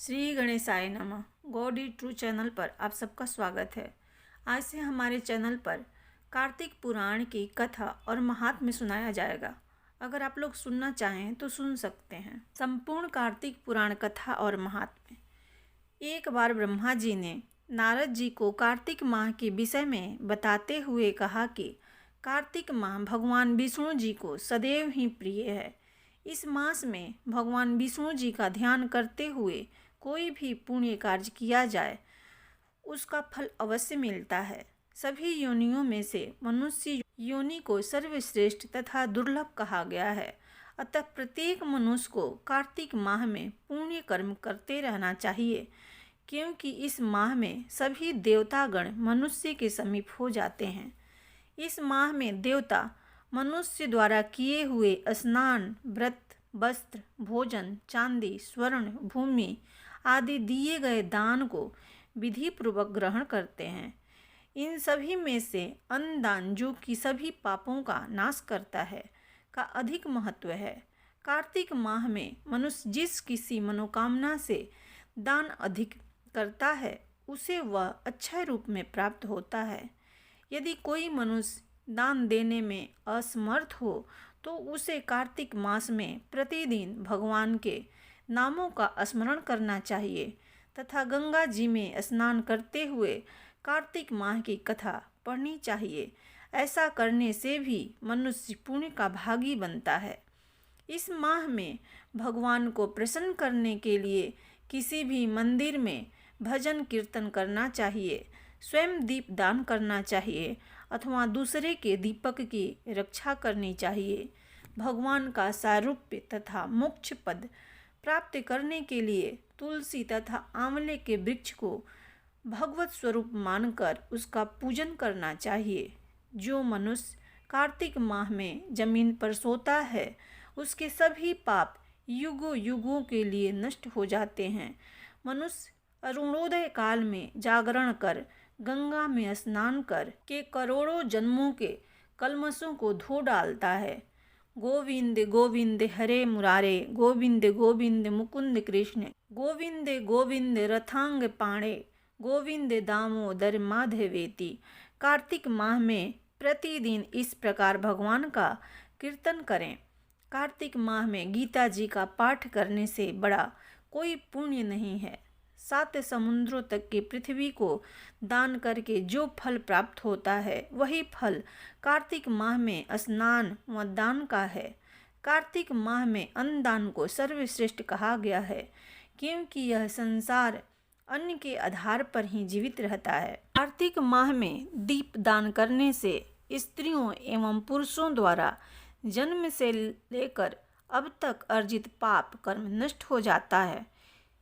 श्री गणेशाय नमः। God is true channel पर आप सबका स्वागत है। आज से हमारे चैनल पर कार्तिक पुराण की कथा और महात्म्य सुनाया जाएगा। अगर आप लोग सुनना चाहें तो सुन सकते हैं। संपूर्ण कार्तिक पुराण कथा और महात्म्य। एक बार ब्रह्मा जी ने नारद जी को कार्तिक माह के विषय में बताते हुए कहा कि कार्तिक माह भगवान विष्णु जी को सदैव ही प्रिय है। इस मास में भगवान विष्णु जी का ध्यान करते हुए कोई भी पुण्य कार्य किया जाए उसका फल अवश्य मिलता है। सभी योनियों में से मनुष्य योनि को सर्वश्रेष्ठ तथा दुर्लभ कहा गया है। अतः प्रत्येक मनुष्य को कार्तिक माह में पुण्य कर्म करते रहना चाहिए, क्योंकि इस माह में सभी देवतागण मनुष्य के समीप हो जाते हैं। इस माह में देवता मनुष्य द्वारा किए हुए स्नान, व्रत, वस्त्र, भोजन, चांदी, स्वर्ण, भूमि आदि दिए गए दान को विधि पूर्वक ग्रहण करते हैं। इन सभी में से अन्नदान, जो कि सभी पापों का नाश करता है, का अधिक महत्व है। कार्तिक माह में मनुष्य जिस किसी मनोकामना से दान अधिक करता है उसे वह अच्छे रूप में प्राप्त होता है। यदि कोई मनुष्य दान देने में असमर्थ हो तो उसे कार्तिक मास में प्रतिदिन भगवान के नामों का स्मरण करना चाहिए तथा गंगा जी में स्नान करते हुए कार्तिक माह की कथा पढ़नी चाहिए। ऐसा करने से भी मनुष्य पुण्य का भागी बनता है। इस माह में भगवान को प्रसन्न करने के लिए किसी भी मंदिर में भजन कीर्तन करना चाहिए, स्वयं दीप दान करना चाहिए अथवा दूसरे के दीपक की रक्षा करनी चाहिए। भगवान का सारूप्य तथा मोक्ष पद प्राप्त करने के लिए तुलसी तथा आंवले के वृक्ष को भगवत स्वरूप मानकर उसका पूजन करना चाहिए। जो मनुष्य कार्तिक माह में जमीन पर सोता है उसके सभी पाप युगों युगों के लिए नष्ट हो जाते हैं। मनुष्य अरुणोदय काल में जागरण कर गंगा में स्नान कर के करोड़ों जन्मों के कल्मशों को धो डालता है। गोविंद गोविंद हरे मुरारे, गोविंद गोविंद मुकुंद कृष्ण, गोविंद गोविंद रथांग पाणे, गोविंद दामोदर माधवेति। कार्तिक माह में प्रतिदिन इस प्रकार भगवान का कीर्तन करें। कार्तिक माह में गीता जी का पाठ करने से बड़ा कोई पुण्य नहीं है। 7 समुद्रों तक की पृथ्वी को दान करके जो फल प्राप्त होता है वही फल कार्तिक माह में स्नान व दान का है। कार्तिक माह में अन्नदान को सर्वश्रेष्ठ कहा गया है, क्योंकि यह संसार अन्न के आधार पर ही जीवित रहता है। कार्तिक माह में दीप दान करने से स्त्रियों एवं पुरुषों द्वारा जन्म से लेकर अब तक अर्जित पाप कर्म नष्ट हो जाता है।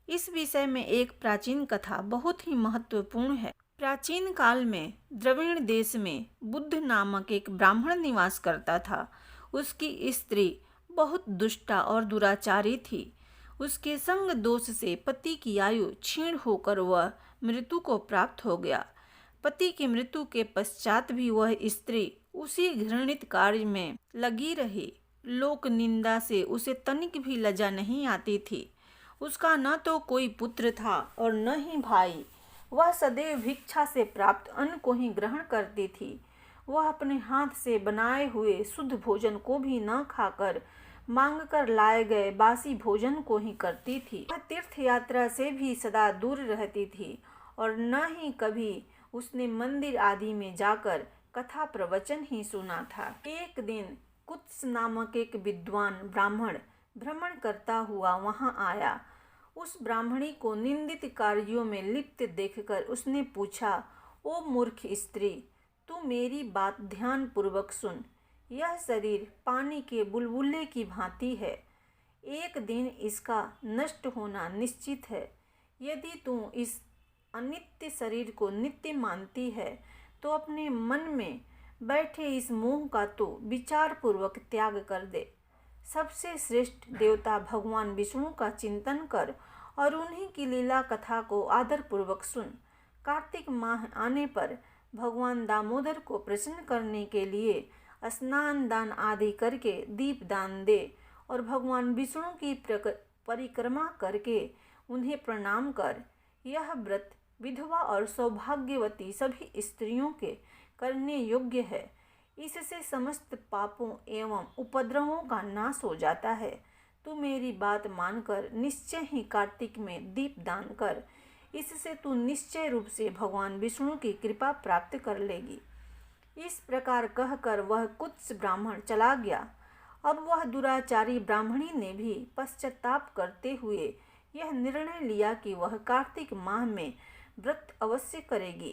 इस विषय में एक प्राचीन कथा बहुत ही महत्वपूर्ण है। प्राचीन काल में द्रविड़ देश में बुद्ध नामक एक ब्राह्मण निवास करता था। उसकी स्त्री बहुत दुष्टा और दुराचारी थी। उसके संग दोष से पति की आयु क्षीण होकर वह मृत्यु को प्राप्त हो गया। पति की मृत्यु के पश्चात भी वह स्त्री उसी घृणित कार्य में लगी रही। लोक निंदा से उसे तनिक भी लज्जा नहीं आती थी। उसका न तो कोई पुत्र था और न ही भाई। वह सदैव भिक्षा से प्राप्त अन्न को ही ग्रहण करती थी। वह अपने हाथ से बनाए हुए शुद्ध भोजन को भी न खाकर मांग कर लाए गए बासी भोजन को ही करती थी। वह तीर्थ यात्रा से भी सदा दूर रहती थी और न ही कभी उसने मंदिर आदि में जाकर कथा प्रवचन ही सुना था। एक दिन कुत्स नामक एक विद्वान ब्राह्मण भ्रमण करता हुआ वहां आया। उस ब्राह्मणी को निंदित कार्यों में लिप्त देखकर उसने पूछा, ओ मूर्ख स्त्री, तू मेरी बात ध्यान पूर्वक सुन। यह शरीर पानी के बुलबुले की भांति है। एक दिन इसका नष्ट होना निश्चित है। यदि तू इस अनित्य शरीर को नित्य मानती है तो अपने मन में बैठे इस मोह का तो विचार पूर्वक त्याग कर दे। सबसे श्रेष्ठ देवता भगवान विष्णु का चिंतन कर और उन्हीं की लीला कथा को आदर पूर्वक सुन। कार्तिक माह आने पर भगवान दामोदर को प्रसन्न करने के लिए स्नान दान आदि करके दीप दान दे और भगवान विष्णु की परिक्रमा करके उन्हें प्रणाम कर, यह व्रत विधवा और सौभाग्यवती सभी स्त्रियों के करने योग्य है। इससे समस्त पापों एवं उपद्रवों का नाश हो जाता है। तू मेरी बात मानकर निश्चय ही कार्तिक में दीप दान कर। इससे तू निश्चय रूप से भगवान विष्णु की कृपा प्राप्त कर लेगी। इस प्रकार कहकर वह कुत्स ब्राह्मण चला गया। अब वह दुराचारी ब्राह्मणी ने भी पश्चाताप करते हुए यह निर्णय लिया कि वह कार्तिक माह में व्रत अवश्य करेगी।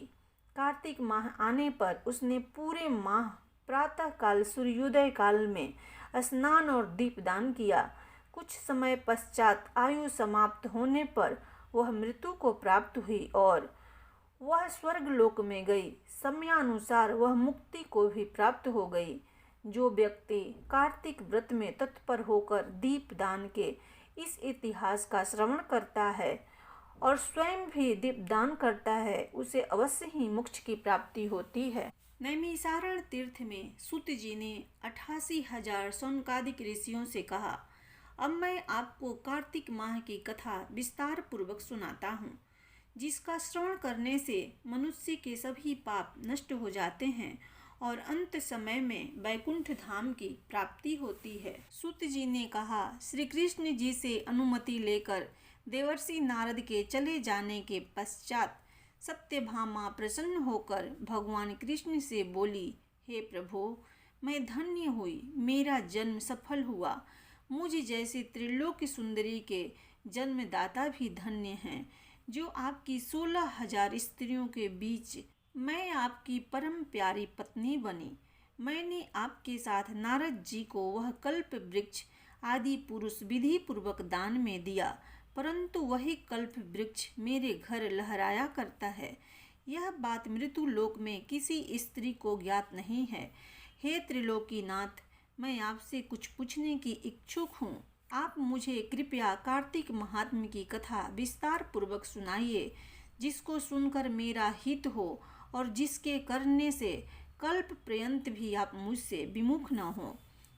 कार्तिक माह आने पर उसने पूरे माह प्रातः काल सूर्योदय काल में स्नान और दीपदान किया। कुछ समय पश्चात आयु समाप्त होने पर वह मृत्यु को प्राप्त हुई और वह स्वर्गलोक में गई। समयानुसार वह मुक्ति को भी प्राप्त हो गई। जो व्यक्ति कार्तिक व्रत में तत्पर होकर दीपदान के इस इतिहास का श्रवण करता है और स्वयं भी दीपदान करता है, उसे अवश्य ही मोक्ष की प्राप्ति होती है। नैमिषारण्य तीर्थ में सूत जी ने 88,000 शौनकादिक ऋषियों से कहा, अब मैं आपको कार्तिक माह की कथा विस्तार पूर्वक सुनाता हूँ, जिसका श्रवण करने से मनुष्य के सभी पाप नष्ट हो जाते हैं और अंत समय में वैकुंठ धाम की प्राप्ति होती है। सूत जी ने कहा, श्री कृष्ण जी से अनुमति लेकर देवर्षि नारद के चले जाने के पश्चात सत्यभामा प्रसन्न होकर भगवान कृष्ण से बोली, हे प्रभु, मैं धन्य हुई, मेरा जन्म सफल हुआ। मुझ जैसी त्रिलोकी सुंदरी के जन्मदाता भी धन्य हैं। जो आपकी 16,000 स्त्रियों के बीच मैं आपकी परम प्यारी पत्नी बनी। मैंने आपके साथ नारद जी को वह कल्प वृक्ष आदि पुरुष विधि पूर्वक दान में दिया, परंतु वही कल्प वृक्ष मेरे घर लहराया करता है। यह बात मृत्यु लोक में किसी स्त्री को ज्ञात नहीं है। हे त्रिलोकीनाथ, मैं आपसे कुछ पूछने की इच्छुक हूँ। आप मुझे कृपया कार्तिक महात्म्य की कथा विस्तार पूर्वक सुनाइए, जिसको सुनकर मेरा हित हो और जिसके करने से कल्प पर्यंत भी आप मुझसे विमुख न हो।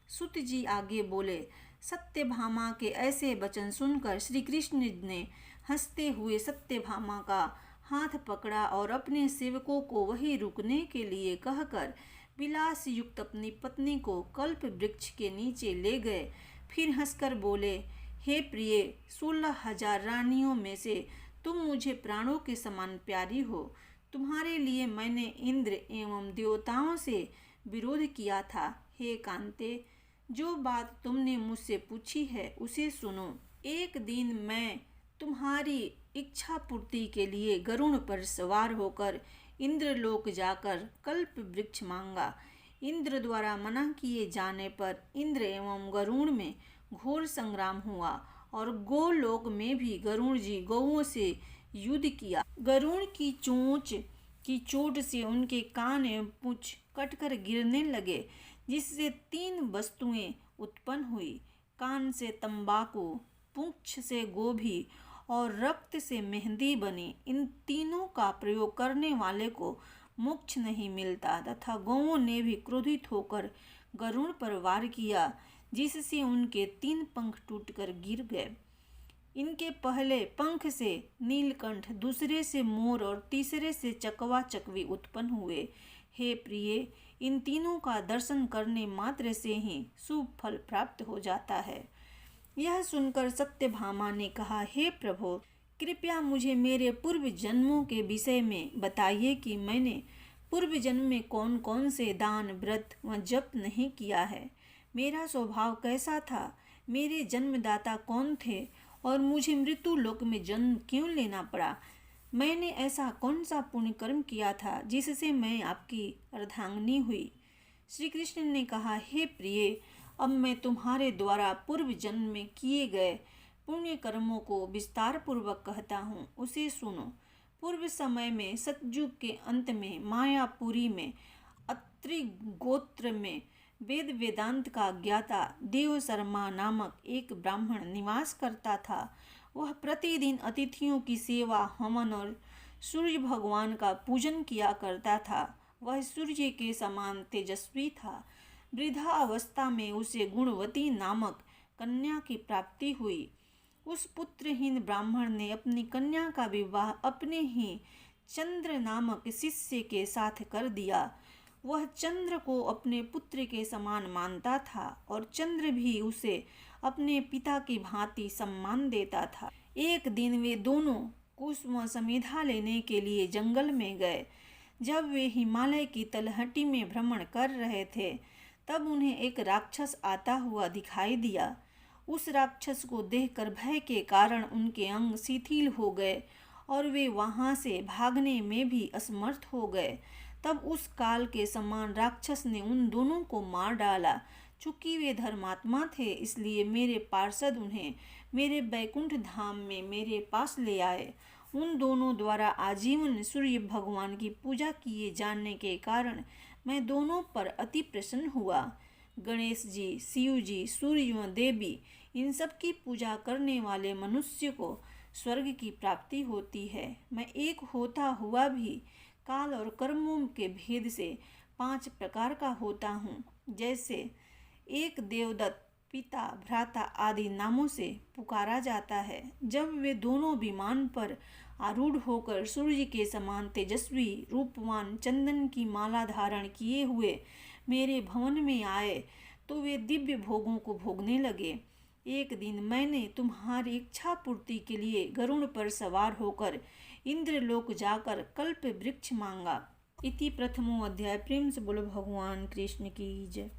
सूत जी आगे बोले, सत्यभामा के ऐसे वचन सुनकर श्री कृष्ण ने हंसते हुए सत्यभामा का हाथ पकड़ा और अपने सेवकों को वहीं रुकने के लिए कहकर विलास युक्त अपनी पत्नी को कल्प वृक्ष के नीचे ले गए। फिर हंसकर बोले, हे प्रिय, 16,000 रानियों में से तुम मुझे प्राणों के समान प्यारी हो। तुम्हारे लिए मैंने इंद्र एवं देवताओं से विरोध किया था। हे कांते, जो बात तुमने मुझसे पूछी है उसे सुनो। एक दिन मैं तुम्हारी इच्छा पूर्ति के लिए गरुड़ पर सवार होकर इंद्रलोक जाकर कल्प वृक्ष मांगा। इंद्र द्वारा मना किए जाने पर इंद्र एवं गरुड़ में घोर संग्राम हुआ और गोलोक में भी गरुड़ जी गौओं से युद्ध किया। गरुड़ की चोंच की चोट से उनके कान एवं पूंछ कटकर गिरने लगे, जिससे 3 वस्तुएं उत्पन्न हुई। कान से तंबाकू, पूंछ से गोभी और रक्त से मेहंदी बनी। इन तीनों का प्रयोग करने वाले को मोक्ष नहीं मिलता तथा गौओं ने भी क्रोधित होकर गरुड़ पर वार किया, जिससे उनके 3 पंख टूटकर गिर गए। इनके पहले पंख से नीलकंठ, दूसरे से मोर और तीसरे से चकवा चकवी उत्पन्न हुए। हे प्रिय, इन तीनों का दर्शन करने मात्र से ही शुभ फल प्राप्त हो जाता है। यह सुनकर सत्यभामा ने कहा, हे प्रभु, कृपया मुझे मेरे पूर्व जन्मों के विषय में बताइए कि मैंने पूर्व जन्म में कौन कौन से दान, व्रत व जप नहीं किया है। मेरा स्वभाव कैसा था, मेरे जन्मदाता कौन थे और मुझे मृत्यु लोक में जन्म क्यों लेना पड़ा। मैंने ऐसा कौन सा पुण्य कर्म किया था जिससे मैं आपकी अर्धांगिनी हुई। श्री कृष्ण ने कहा, हे प्रिय, अब मैं तुम्हारे द्वारा पूर्व जन्म में किए गए पुण्य कर्मों को विस्तार पूर्वक कहता हूँ, उसे सुनो। पूर्व समय में सतयुग के अंत में मायापुरी में अत्रि गोत्र में वेद वेदांत का ज्ञाता देव शर्मा नामक एक ब्राह्मण निवास करता था। वह प्रतिदिन अतिथियों की सेवा, हवन और सूर्य भगवान का पूजन किया करता था। वह सूर्य के समान तेजस्वी था। वृद्धावस्था में उसे गुणवती नामक कन्या की प्राप्ति हुई। उस पुत्रहीन ब्राह्मण ने अपनी कन्या का विवाह अपने ही चंद्र नामक शिष्य के साथ कर दिया। वह चंद्र को अपने पुत्र के समान मानता था और चंद्र भी उसे अपने पिता की भांति सम्मान देता था। एक दिन वे दोनों कुसुम समेधा लेने के लिए जंगल में गए। जब वे हिमालय की तलहटी में भ्रमण कर रहे थे तब उन्हें एक राक्षस आता हुआ दिखाई दिया। उस राक्षस को देखकर भय के कारण उनके अंग शिथिल हो गए और वे वहां से भागने में भी असमर्थ हो गए। तब उस काल के समान राक्षस ने उन दोनों को मार डाला। चूंकि वे धर्मात्मा थे इसलिए मेरे पार्षद उन्हें मेरे बैकुंठ धाम में मेरे पास ले आए। उन दोनों द्वारा आजीवन सूर्य भगवान की पूजा किए जाने के कारण मैं दोनों पर अति प्रसन्न हुआ। गणेश जी, शिव जी, सूर्य व देवी, इन सब की पूजा करने वाले मनुष्य को स्वर्ग की प्राप्ति होती है। मैं एक होता हुआ भी काल और कर्मों के भेद से 5 प्रकार का होता हूँ। जैसे एक देवदत्त, पिता, भ्राता आदि नामों से पुकारा जाता है। जब वे दोनों विमान पर आरूढ़ होकर सूर्य के समान तेजस्वी रूपवान चंदन की माला धारण किए हुए मेरे भवन में आए तो वे दिव्य भोगों को भोगने लगे। एक दिन मैंने तुम्हारी इच्छा पूर्ति के लिए गरुड़ पर सवार होकर इंद्रलोक जाकर कल्प वृक्ष मांगा। इति प्रथमो अध्याय। प्रेम से बोलो भगवान कृष्ण की जय।